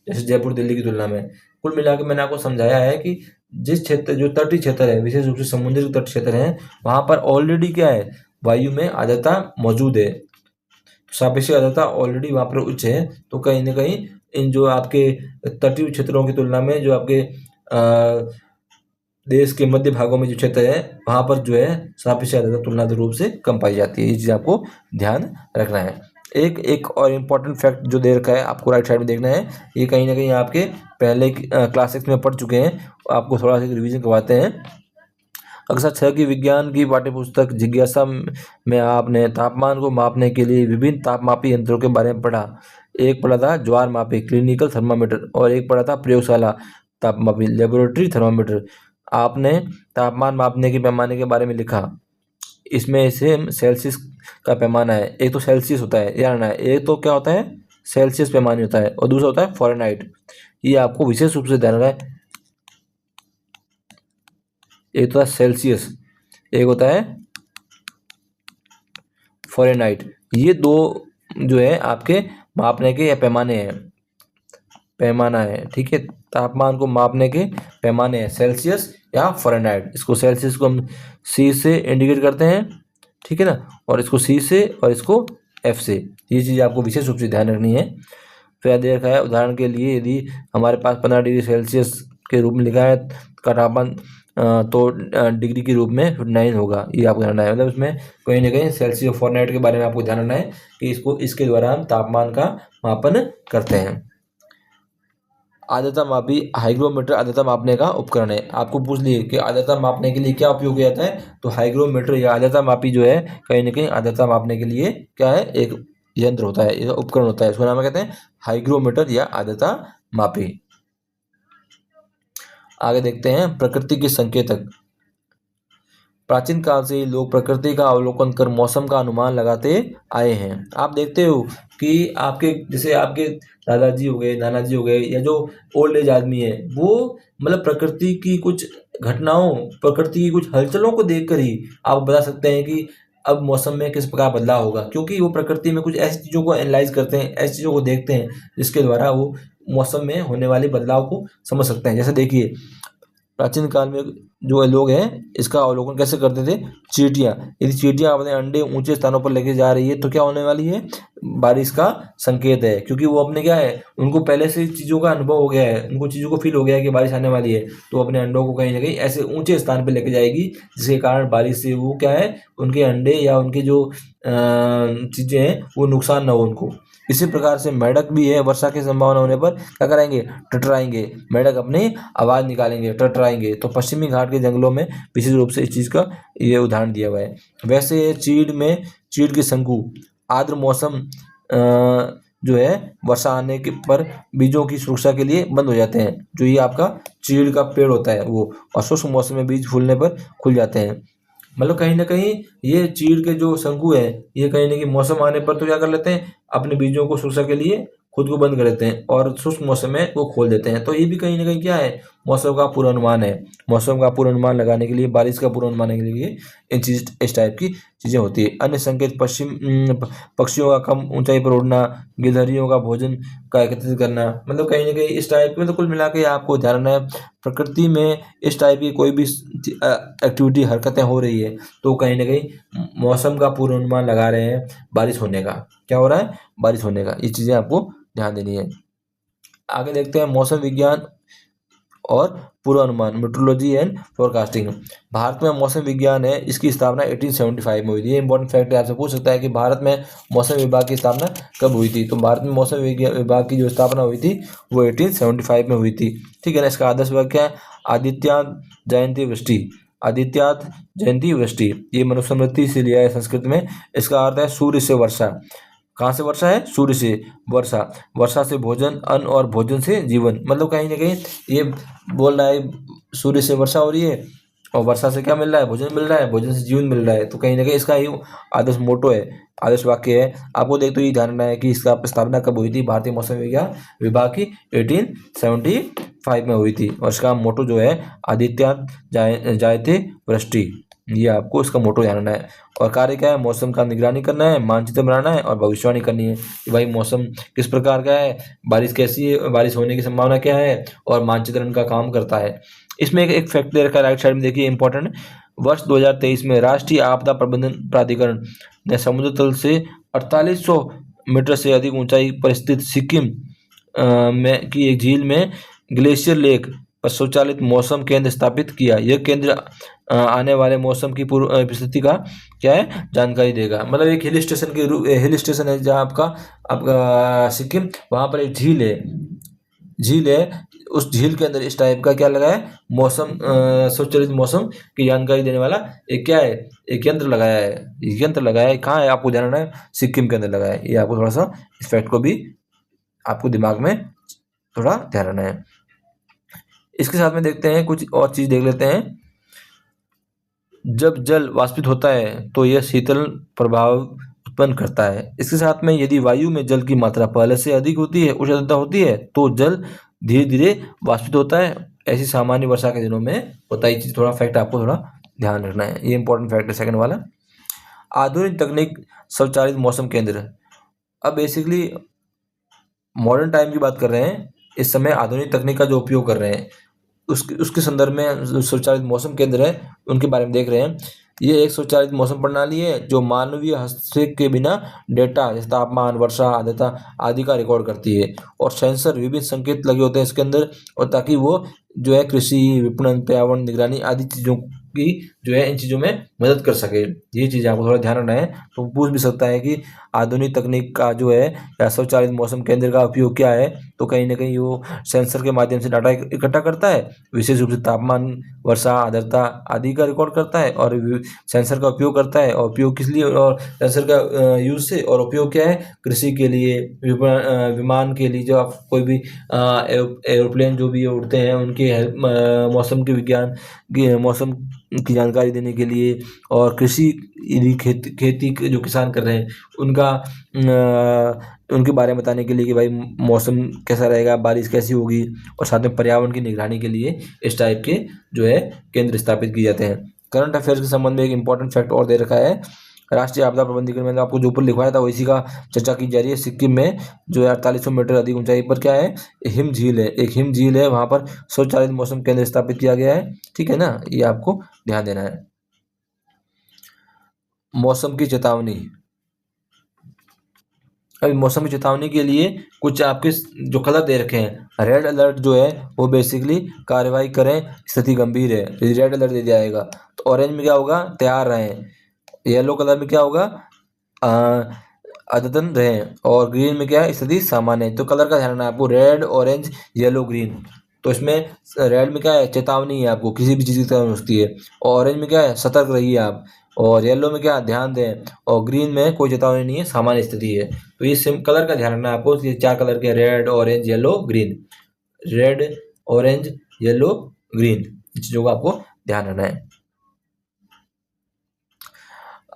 जैसे जयपुर दिल्ली की तुलना में। कुल मिलाकर मैंने आपको समझाया है कि जिस क्षेत्र, जो तटीय क्षेत्र है, विशेष रूप से समुद्री तट क्षेत्र है, वहां पर ऑलरेडी क्या है, वायु में आर्द्रता मौजूद है, सापेक्षिक आर्द्रता ऑलरेडी वहां पर उच्च है। तो कहीं ना कहीं इन जो आपके तटीय क्षेत्रों की तुलना में जो आपके देश के मध्य भागों में जो क्षेत्र है, वहां पर जो है सापेक्षिक आर्द्रता तुलनात्मक रूप से कम पाई जाती है। ये चीज आपको ध्यान रखना है। एक और इम्पोर्टेंट फैक्ट जो दे रखा है आपको राइट साइड में देखना है, ये कहीं ना कहीं आपके पहले क्लास 6 में पढ़ चुके हैं, आपको थोड़ा सा रिवीजन करवाते हैं। कक्षा 6 की विज्ञान की पाठ्यपुस्तक जिज्ञासा में आपने तापमान को मापने के लिए विभिन्न तापमापी यंत्रों के बारे में पढ़ा। एक पढ़ा था ज्वार मापी क्लिनिकल थर्मामीटर, और एक पढ़ा था प्रयोगशाला तापमापी लेबोरेटरी थर्मामीटर। आपने तापमान मापने के पैमाने के बारे में लिखा। इसमें से सेल्सियस का पैमाना है, एक तो सेल्सियस होता है, यानी एक तो क्या होता है, सेल्सियस पैमाने होता है, और दूसरा होता है फ़ारेनहाइट। ये आपको विशेष रूप से ध्यान रखना है। एक तो है सेल्सियस, एक होता है फ़ारेनहाइट। ये दो जो है आपके मापने के या पैमाने हैं, पैमाना है, ठीक है। तापमान को मापने के पैमाने हैं सेल्सियस या फ़ारेनहाइट। इसको सेल्सियस को हम सी से इंडिकेट करते हैं, ठीक है ना, और इसको सी से और इसको एफ से। ये चीज़ आपको विशेष रूप से ध्यान रखनी है। फिर दे रखा है उदाहरण के लिए, यदि हमारे पास 15 डिग्री सेल्सियस के रूप में लिखा है का तापमान, तो डिग्री के रूप में 9 होगा। ये आपको ध्यान रखना है। मतलब इसमें कहीं ना कहीं सेल्सियस और फ़ारेनहाइट के बारे में आपको ध्यान रखना है कि इसके द्वारा हम तापमान का मापन करते हैं। आर्द्रता मापी हाइग्रोमीटर आर्द्रता मापने का उपकरण है। आपको पूछ लिए कि आर्द्रता मापने के लिए क्या उपयोग किया जाता है, तो हाइग्रोमीटर या आर्द्रता मापी जो है कहीं ना कहीं आर्द्रता मापने के लिए क्या है, एक यंत्र होता है, एक उपकरण होता है। इसको नाम कहते हैं हाइग्रोमीटर या आर्द्रता मापी। आगे देखते हैं प्रकृति के संकेतक। प्राचीन काल से लोग प्रकृति का अवलोकन कर मौसम का अनुमान लगाते आए हैं। आप देखते हो कि आपके जैसे आपके दादाजी हो गए, नाना जी हो गए, या जो ओल्ड एज आदमी है, वो मतलब प्रकृति की कुछ घटनाओं, प्रकृति की कुछ हलचलों को देखकर ही आप बता सकते हैं कि अब मौसम में किस प्रकार बदलाव होगा, क्योंकि वो प्रकृति में कुछ ऐसी चीज़ों को एनालाइज करते हैं, ऐसी चीज़ों को देखते हैं जिसके द्वारा वो मौसम में होने वाले बदलाव को समझ सकते हैं। जैसे देखिए प्राचीन काल में जो लोग हैं इसका अवलोकन कैसे करते थे, चींटियां, यदि चींटियां अपने अंडे ऊंचे स्थानों पर लेके जा रही है तो क्या होने वाली है, बारिश का संकेत है, क्योंकि वो अपने क्या है, उनको पहले से चीज़ों का अनुभव हो गया है, उनको चीज़ों को फील हो गया है कि बारिश आने वाली है, तो अपने अंडों को कहीं ना कहीं ऐसे ऊंचे स्थान पर लेके जाएगी जिसके कारण बारिश से वो क्या है, उनके अंडे या उनके जो चीज़ें हैं वो नुकसान ना हो उनको। इसी प्रकार से मेढक भी है, वर्षा की संभावना होने पर क्या कराएंगे, टटराएंगे। मेढक अपनी आवाज़ निकालेंगे, टटराएंगे। तो पश्चिमी घाट के जंगलों में विशेष रूप से इस चीज़ का ये उदाहरण दिया हुआ है। वैसे चीड़ के शंकु आर्द्र मौसम जो है वर्षा आने के पर बीजों की सुरक्षा के लिए बंद हो जाते हैं। जो ये आपका चीड़ का पेड़ होता है वो, और शुष्क मौसम में बीज फूलने पर खुल जाते हैं। मतलब कहीं ना कहीं ये चीड़ के जो शंकु है, ये कहीं ना कहीं मौसम आने पर तो क्या कर लेते हैं, अपने बीजों को सुरक्षा के लिए खुद को बंद कर देते हैं, और शुष्क मौसम में वो खोल देते हैं। तो ये भी कहीं ना कहीं क्या है, मौसम का पूर्वानुमान है। मौसम का पूर्वानुमान लगाने के लिए, बारिश का पूर्वानुमान लगाने के लिए इस टाइप की चीज़ें होती है। अन्य संकेत पक्षियों का कम ऊंचाई पर उड़ना, गिलहरियों का भोजन का एकत्रित करना, मतलब कहीं ना कहीं इस टाइप में। तो कुल मिला के आपको ध्यान रखना है, प्रकृति में इस टाइप की कोई भी एक्टिविटी, हरकतें हो रही है तो कहीं ना कहीं मौसम का पूर्वानुमान लगा रहे हैं, बारिश होने का। क्या हो रहा है, बारिश होने का। ये चीज़ें आपको ध्यान देनी है। आगे देखते हैं मौसम विज्ञान और पूर्वानुमान, मेट्रोलॉजी एंड फोरकास्टिंग। भारत में मौसम विज्ञान है, इसकी स्थापना 1875 में हुई थी। ये इंपॉर्टेंट फैक्ट है, आपसे पूछ सकता है कि भारत में मौसम विभाग की स्थापना कब हुई थी। तो भारत में मौसम विभाग की जो स्थापना हुई थी वो 1875 में हुई थी, ठीक है ना। इसका आदर्श वाक्य क्या है, आदित्यात जयंती वृष्टि। आदित्यात जयंती वृष्टि, ये मनुस्मृति से लिया है संस्कृत में। इसका अर्थ है सूर्य से वर्षा। कहाँ से वर्षा है, सूर्य से वर्षा। वर्षा से भोजन, अन्न, और भोजन से जीवन। मतलब कहीं ना कहीं ये बोल रहा है सूर्य से वर्षा हो रही है, और वर्षा से क्या मिल रहा है, भोजन मिल रहा है, भोजन से जीवन मिल रहा है। तो कहीं ना कहीं इसका ये आदर्श मोटो है, आदर्श वाक्य है। आपको देख तो ये ध्यान रखना है कि इसका स्थापना कब हुई थी, भारतीय मौसम विज्ञान विभाग की 1875 5 में हुई थी और इसका मोटो जो है आदित्यात जायते वृष्टि, ये आपको इसका मोटो ध्यान रखना है। और कार्य क्या है, मौसम का निगरानी करना है, मानचित्र बनाना है और भविष्यवाणी करनी है कि भाई मौसम किस प्रकार का है, बारिश कैसी है, बारिश होने की संभावना क्या है और मानचित्रण का काम करता है। इसमें एक फैक्ट दे रखा है राइट साइड में, देखिए इंपॉर्टेंट। वर्ष 2023 में राष्ट्रीय आपदा प्रबंधन प्राधिकरण ने समुद्र तल से 4800 मीटर से अधिक ऊंचाई पर स्थित सिक्किम में की एक झील में ग्लेशियर लेक पर स्वचालित मौसम केंद्र स्थापित किया। यह केंद्र आने वाले मौसम की पूर्व स्थिति का क्या है जानकारी देगा। मतलब एक हिल स्टेशन के रूप, हिल स्टेशन है जहाँ आपका सिक्किम, वहाँ पर एक झील है, उस झील के अंदर इस टाइप का क्या लगा है, मौसम स्वचालित मौसम की जानकारी देने वाला एक क्या है, एक यंत्र लगाया है। यंत्र लगाया है कहाँ है, आपको ध्यान रखना है, सिक्किम के अंदर लगाया है। ये आपको थोड़ा सा इस फैक्ट को भी आपको दिमाग में थोड़ा ध्यान रखना है। इसके साथ में देखते हैं कुछ और चीज देख लेते हैं। जब जल वाष्पित होता है तो यह शीतल प्रभाव उत्पन्न करता है। इसके साथ में यदि वायु में जल की मात्रा पहले से अधिक होती है, उष्णता होती है, तो जल धीरे धीरे वाष्पित होता है। ऐसी सामान्य वर्षा के दिनों में होता है। ये चीज थोड़ा फैक्ट आपको थोड़ा ध्यान रखना है, ये इंपॉर्टेंट फैक्ट है सेकंड वाला। आधुनिक तकनीक स्वचालित मौसम केंद्र। अब बेसिकली मॉडर्न टाइम की बात कर रहे हैं, इस समय आधुनिक तकनीक का जो उपयोग कर रहे हैं उसके संदर्भ में जो स्वचालित मौसम केंद्र है उनके बारे में देख रहे हैं। ये एक स्वचालित मौसम प्रणाली है जो मानवीय हस्तक्षेप के बिना डेटा जैसे तापमान, वर्षा, आर्द्रता आदि का रिकॉर्ड करती है और सेंसर विभिन्न संकेत लगे होते हैं इसके अंदर, और ताकि वो जो है कृषि, विपणन, पर्यावरण निगरानी आदि चीज़ों की जो है इन चीज़ों में मदद कर सके। ये चीज़ आपको थोड़ा ध्यान रखना है। तो पूछ भी सकता है कि आधुनिक तकनीक का जो है या स्वचालित मौसम केंद्र का उपयोग क्या है, तो कहीं ना कहीं वो सेंसर के माध्यम से डाटा इकट्ठा करता है, विशेष रूप से तापमान, वर्षा, आर्द्रता आदि का रिकॉर्ड करता है और सेंसर का उपयोग करता है। और उपयोग किस लिए, और सेंसर का यूज से, और उपयोग क्या है, कृषि के लिए, विमान के लिए, जो आप कोई भी एरोप्लेन जो भी उड़ते हैं उनके मौसम के विज्ञान मौसम की जानकारी देने के लिए, और कृषि यदि खेती जो किसान कर रहे हैं उनके बारे में बताने के लिए कि भाई मौसम कैसा रहेगा, बारिश कैसी होगी, और साथ में पर्यावरण की निगरानी के लिए इस टाइप के जो है केंद्र स्थापित किए जाते हैं। करंट अफेयर्स के संबंध में एक इंपॉर्टेंट फैक्ट और दे रखा है। राष्ट्रीय आपदा प्रबंधन में आपको जो ऊपर लिखवाया था इसी का चर्चा की जा रही है। सिक्किम में जो है 4800 मीटर अधिक ऊंचाई पर क्या है, हिम झील है, एक हिम झील है, वहां पर स्वचालित मौसम केंद्र स्थापित किया गया है। ठीक है ना, ये आपको ध्यान देना है। मौसम की चेतावनी। अभी मौसम की चेतावनी के लिए कुछ आपके जो कलर दे रखे हैं, रेड अलर्ट जो है वो बेसिकली कार्रवाई करें, स्थिति गंभीर है, यदि रेड अलर्ट दे दिया जाएगा। तो ऑरेंज में क्या होगा, तैयार रहें। येलो कलर में क्या होगा, अद्यतन रहें। और ग्रीन में क्या है, स्थिति सामान्य है। तो कलर का ध्यान रखना है आपको, रेड, ऑरेंज, येलो, ग्रीन। तो इसमें रेड में क्या है, चेतावनी है, आपको किसी भी चीज़ की चेतावनी हो सकती है। और ऑरेंज में क्या है, सतर्क रहिए आप। और येलो में क्या, ध्यान दें। और ग्रीन में कोई चेतावनी नहीं है, सामान्य स्थिति है। तो ये सिम कलर का ध्यान रखना है आपको, ये 4 कलर के, red, orange, yellow, green. Red, orange, yellow, green, चीज़ों का आपको ध्यान रखना है।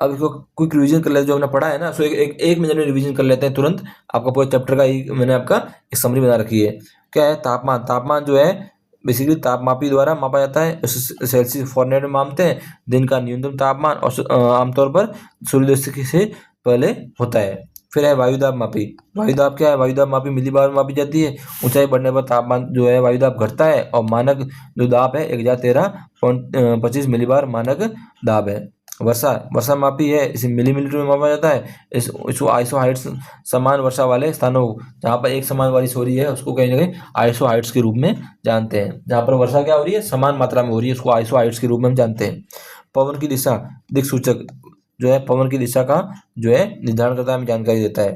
अब इसको क्विक रिवीजन कर लेते हैं, जो हमने पढ़ा है ना, सो एक मिनट में रिवीजन कर लेते हैं तुरंत। आपका पूरे चैप्टर का ही मैंने आपका एक समरी बना रखी है। क्या है, तापमान। तापमान जो है बेसिकली तापमापी द्वारा मापा जाता है, सेल्सियस फॉरेनहाइट में मापते हैं। दिन का न्यूनतम तापमान और आमतौर पर सूर्योदय से पहले होता है। फिर है वायुदाब मापी। वायुदाब क्या है, वायुदाब मापी मिलीबार में मापी जाती है। ऊंचाई बढ़ने पर तापमान जो है वायुदाब घटता है, और मानक जो दाब है 1013.25 मिलीबार मानक दाब है। वर्षा मापी है, इसे मिलीमीटर में मापा जाता है। इसको आइसो हाइट्स, समान वर्षा वाले स्थानों जहाँ पर एक समान बारिश हो रही है उसको कहीं ना कहीं आइसो हाइट्स के रूप में जानते हैं। जहाँ पर वर्षा क्या हो रही है, समान मात्रा में हो रही है, उसको आइसो हाइट्स के रूप में हम जानते हैं। पवन की दिशा, दिक्सूचक जो है पवन की दिशा का जो है निर्धारण करता है, हमें जानकारी देता है।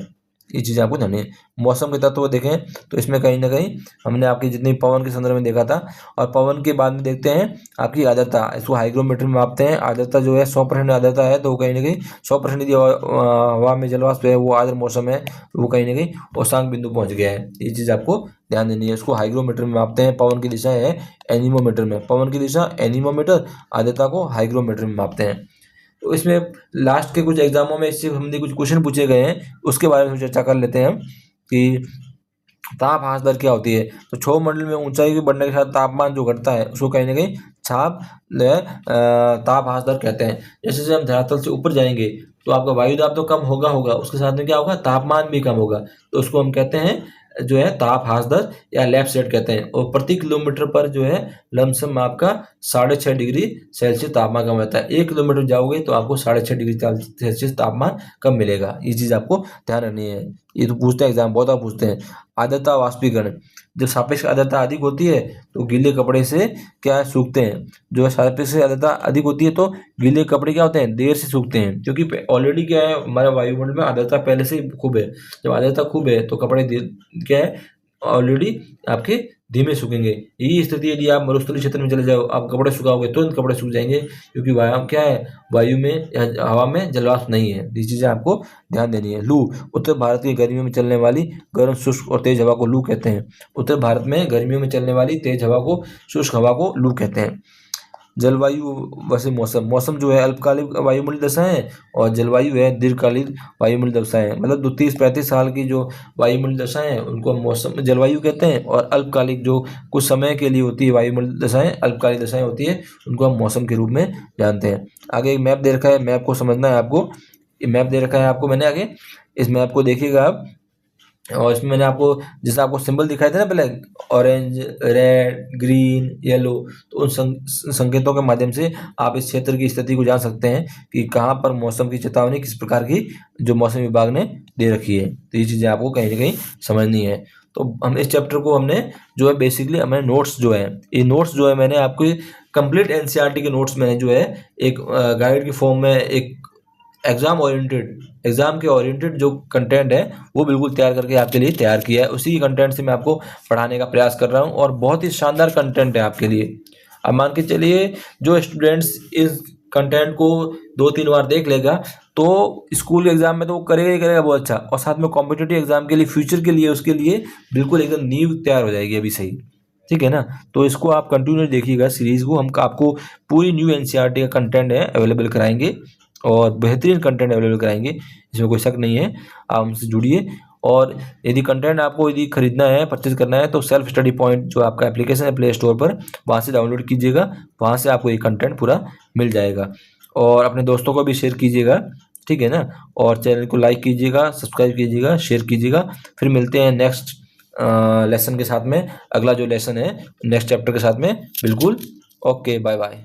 ये चीज़ें आपको जाननी है। मौसम के तत्व देखें तो इसमें कहीं ना कहीं हमने आपकी जितनी पवन के संदर्भ में देखा था। और पवन के बाद में देखते हैं आपकी आर्द्रता, इसको हाइग्रोमीटर में मापते हैं। आर्द्रता जो है 100% आर्द्रता है, तो कहीं ना कहीं 100% यदि हवा में जलवाष्प है, वो आर्द्र मौसम है, वो कहीं ना कहीं औशांक बिंदु पहुंच गया है। ये चीज़ आपको ध्यान देनी है। उसको हाइग्रोमीटर में मापते हैं। पवन की दिशा है एनीमोमीटर में, पवन की दिशा एनीमोमीटर, आर्द्रता को हाइग्रोमीटर में मापते हैं। तो इसमें लास्ट के कुछ एग्जामों में इससे हमने कुछ क्वेश्चन पूछे गए हैं, उसके बारे में चर्चा कर लेते हैं कि ताप ह्रास दर क्या होती है? तो क्षोभ मंडल में ऊंचाई के बढ़ने के साथ तापमान जो घटता है उसको कहीं ना कहीं ताप ह्रास दर कहते हैं। जैसे जैसे हम धरातल से ऊपर जाएंगे तो आपका वायु दाब तो कम होगा होगा, उसके साथ में क्या होगा, तापमान भी कम होगा, तो उसको हम कहते हैं जो है ताप ह्रास दर या लेफ्ट कहते हैं। और प्रति किलोमीटर पर जो है लमसम आपका 6.5 डिग्री सेल्सियस तापमान कम रहता है। 1 किलोमीटर जाओगे तो आपको 6.5 डिग्री सेल्सियस तापमान कम मिलेगा। ये चीज़ आपको ध्यान रखनी है। ये तो पूछते हैं एग्जाम, बहुत बार पूछते हैं। आर्द्रता वाष्पीकरण, जब सापेक्ष आर्द्रता अधिक होती है तो गीले कपड़े से क्या सूखते हैं। जो है सापेक्ष आर्द्रता अधिक होती है तो गीले कपड़े क्या होते हैं, देर से सूखते हैं, क्योंकि ऑलरेडी क्या है हमारे वायुमंडल में आर्द्रता पहले से खूब है। जब आर्द्रता खूब है तो कपड़े क्या है ऑलरेडी आपके धीमे सूखेंगे। यही स्थिति यदि आप मरुस्थलीय क्षेत्र में चले जाओ, आप कपड़े सुखाओगे तुरंत कपड़े सूख जाएंगे, क्योंकि वायु क्या है, वायु में हवा में जलवाष्प नहीं है। ये चीज़ें आपको ध्यान देनी है। लू, उत्तर भारत की गर्मियों में चलने वाली गर्म शुष्क और तेज हवा को लू कहते हैं। उत्तर भारत में गर्मियों में चलने वाली तेज हवा को, शुष्क हवा को लू कहते हैं। जलवायु वैसे मौसम, मौसम जो है अल्पकालिक वायुमंडलीय दशाएं हैं और जलवायु है दीर्घकालिक वायुमंडलीय दशाएं हैं। मतलब 30-35 साल की जो वायुमंडलीय दशाएं हैं उनको हम मौसम जलवायु कहते हैं, और अल्पकालिक जो कुछ समय के लिए होती है वायुमंडलीय दशाएं, अल्पकालिक दशाएं होती है, उनको हम मौसम के रूप में जानते हैं। आगे एक मैप दे रखा है, मैप को समझना है आपको। ये मैप दे रखा है आपको मैंने आगे, इस मैप को देखिएगा आप, और इसमें मैंने आपको जैसे आपको सिंबल दिखाए थे ना पहले, ऑरेंज, रेड, ग्रीन, येलो, तो उन संकेतों के माध्यम से आप इस क्षेत्र की स्थिति को जान सकते हैं कि कहाँ पर मौसम की चेतावनी किस प्रकार की जो मौसम विभाग ने दे रखी है। तो ये चीज़ें आपको कहीं ना कहीं समझनी है। तो हम इस चैप्टर को हमने जो है बेसिकली हमें नोट्स जो है, ये नोट्स जो है मैंने आपको कंप्लीट एनसीईआरटी के नोट्स मैंने जो है एक गाइड की फॉर्म में, एक एग्जाम के ओरिएंटेड जो कंटेंट है वो बिल्कुल तैयार करके आपके लिए तैयार किया है। उसी कंटेंट से मैं आपको पढ़ाने का प्रयास कर रहा हूँ, और बहुत ही शानदार कंटेंट है आपके लिए। अब मान के चलिए जो स्टूडेंट्स इस कंटेंट को 2-3 बार देख लेगा तो स्कूल के एग्जाम में तो वो करेगा ही करेगा बहुत अच्छा, और साथ में कॉम्पिटिटिव एग्जाम के लिए, फ्यूचर के लिए, उसके लिए बिल्कुल एकदम नींव तैयार हो जाएगी अभी सही। ठीक है ना। तो इसको आप कंटिन्यू देखिएगा सीरीज को, हम आपको पूरी न्यू एनसीईआरटी का कंटेंट है अवेलेबल कराएंगे, और बेहतरीन कंटेंट अवेलेबल कराएंगे, इसमें कोई शक नहीं है। आप हमसे जुड़िए, और यदि कंटेंट आपको यदि खरीदना है, परचेज करना है, तो सेल्फ स्टडी पॉइंट जो आपका एप्लीकेशन है प्ले स्टोर पर, वहाँ से डाउनलोड कीजिएगा, वहाँ से आपको ये कंटेंट पूरा मिल जाएगा। और अपने दोस्तों को भी शेयर कीजिएगा, ठीक है ना। और चैनल को लाइक कीजिएगा, सब्सक्राइब कीजिएगा, शेयर कीजिएगा। फिर मिलते हैं नेक्स्ट लेसन के साथ में, अगला जो लेसन है नेक्स्ट चैप्टर के साथ में, बिल्कुल। Okay, bye bye.